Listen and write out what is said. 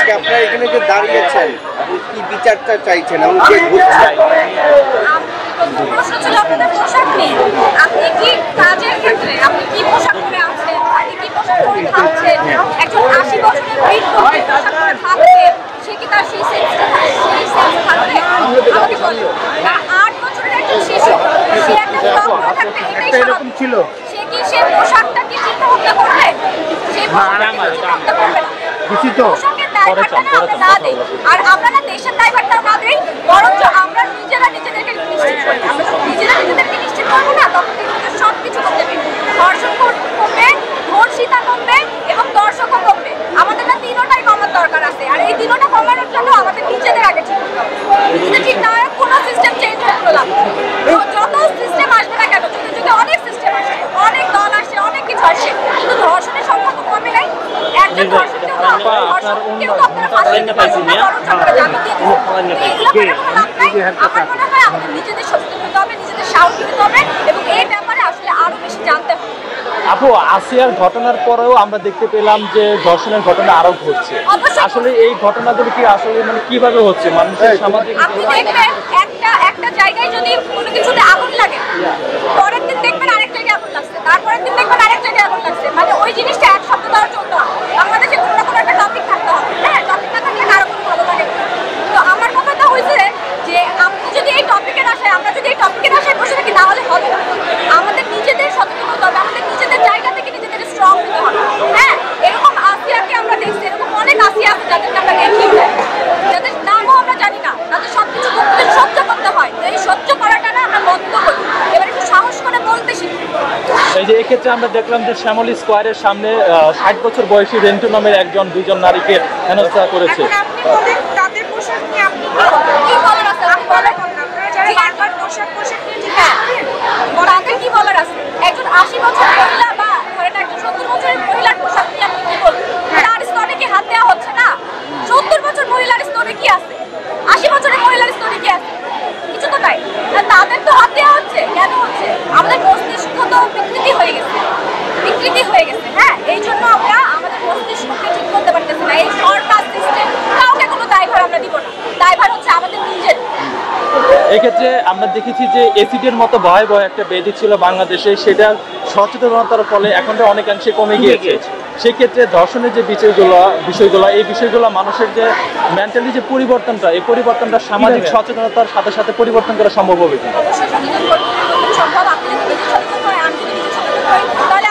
আজকে আপনারা এখানে যে দাঁড়িয়েছেন কি বিচারটা চাইছেন এবং কে ঘুরছে? প্রশ্ন ছিল আপনাদের পোশাক নিয়ে। আপনি কি কাজের ক্ষেত্রে আপনি কি পোশাক পরে আছেন, আপনি কি পোশাক পরে থাকছেন? একজন 80 বছরের বৃদ্ধ পোশাক পরে থাকবে, সে কি তার সেই সেন্স থাকবে? আমাকে বলেন, 8 বছরের একজন শিশু সে একটা ফ্রক পরে থাকবে, এটাই এরকম ছিল। সে কি সে পোশাকটা কি চিন্তা ভাবনা করবে? সেই পোশাকটা চিন্তা ভাবনা করবে না। পোশাকের দায়ভারটা না আমরা না দেই, আর আমরা না দেশের দায়ভারটা না দেই, বরঞ্চ আমরা নিজেরা নিজেদেরকে নিশ্চিত করি। আমরা যখন নিজেরা নিজেদেরকে নিশ্চিত করবো না, তখন কিন্তু সব কিছু করতে পারবে। ধর্ষণ কমবে, ধর্ষিতা কমবে এবং দর্শকও কমবে। আমাদের না তিনটাই কমার দরকার আছে, আর এই তিনটা কমানোর জন্য আমাদের নিজেদের আগে ঠিক করতে হবে। নিজেদের ঠিক না হয় কোনো সিস্টেম চেঞ্জ হয়ে গেলাম, যত সিস্টেম আসবে না কেন, যদি যদি অনেক সিস্টেম আসে, অনেক দল আসে, অনেক কিছু আসে, কিন্তু ধর্ষণের সংখ্যা তো কমে নাই। একজন ধর্ষণকেও তো আপনারা ফাঁসি দিতে পারছেন না, বরঞ্চ আপনারা জামিন দিয়ে দিচ্ছেন। এগুলো করে কোনো লাভ নাই। আমার মনে হয় আমাদের নিজেদের সচেতন হতে হবে, নিজেদের সাহস দিতে হবে এবং এই ব্যাপারে আসলে আরো বেশি জানতে হবে। আপু, আসিয়ার ঘটনার পরেও আমরা দেখতে পেলাম যে ধর্ষণের ঘটনা আরো ঘটছে। আসলে এই ঘটনাগুলো কি আসলে মানে কিভাবে হচ্ছে মানুষের সামাজিক? আপনি দেখবেন একটা জায়গায় যদি কোনো কিছুতে আগুন লাগে, পরের দিন দেখবেন আরেক জায়গায় আগুন লাগছে, তারপরের দিন দেখবেন আরেক জায়গায় আগুন লাগছে। মানে ওই জিনিসটা এক সপ্তাহ ধরে চলতে হবে। বাংলাদেশে কোনো না কোনো একটা টপিক থাকতে হবে। হ্যাঁ, টপিক না থাকলে কারো কোনো ভালো লাগে না। তো আমার কথাটা হয়েছে যে আপনি যদি এই টপিকের আশায়, আমরা যদি এই টপিকের আশায় বসে থাকি, তাহলে হবে না। আমাদের নিজেদের সচেতন হতে হবে, আমাদের নিজেদের জায়গা থেকে নিজেদের স্ট্রং হতে হবে। হ্যাঁ, এরকম আসিয়াকে আমরা দেখছি, এরকম অনেক আসিয়া আছে যাদেরকে আমরা দেখিও না, যাদের নামও আমরা জানি না, তাদের সবকিছু সহ্য করতে হয়। এই সহ্য করাটা না আমরা বন্ধ করি, এবার একটু সাহস করে বলতে শিখি। এই যে এক্ষেত্রে আমরা দেখলাম যে শ্যামলী স্কোয়ারের সামনে 60 বছর বয়সী রেন্টু নামের একজন 2জন নারীকে হেনস্থা করেছে। আপনি বলেন তাদের পোশাক নিয়ে আপনি কি বলার আছে? আপনি বলেন আপনারা যারা বারবার পোশাক নিয়ে ঠিক আছে, তাদের কি বলার আছে? একজন 80 বছরের মহিলা বা ধরেন একজন 70 বছরের মহিলার পোশাক নিয়ে আপনি কি বলবেন? তার স্তরে কি হাত দেওয়া হচ্ছে না? 70 বছর মহিলার স্তরে কি আছে? 80 বছরের মহিলার স্তরে কি আছে? কিছু তো নাই। তাদের তো হাত দেওয়া হচ্ছে। কেন হচ্ছে? আমাদের মস্তিষ্ক তো বিকৃতি হয়ে গেছে। হ্যাঁ, এই জন্য আমরা আমাদের মস্তিষ্ককে ঠিক করতে পারতেছি না। এই সরকার সিস্টেম কাউকে কোনো দায়ভার আমরা দিব না। দায়ভার হচ্ছে আমাদের নিজের। এক্ষেত্রে আমরা দেখেছি যে এসিডের মতো ভয়াবহ একটা ব্যাধি ছিল বাংলাদেশে, সেটা সচেতনতার ফলে এখন অনেকাংশে কমে গিয়েছে। সেক্ষেত্রে ধর্ষণের যে বিষয়গুলো এই বিষয়গুলো মানুষের যে মেন্টালি যে পরিবর্তনটা, এই পরিবর্তনটা সামাজিক সচেতনতার সাথে সাথে পরিবর্তন করা সম্ভব হবে কিনা? অবশ্যই সচেতন করতে সম্ভব। আপনি যদি নিজে সচেতন হয়, আমি যদি নিজে সচেতন হই, তাহলে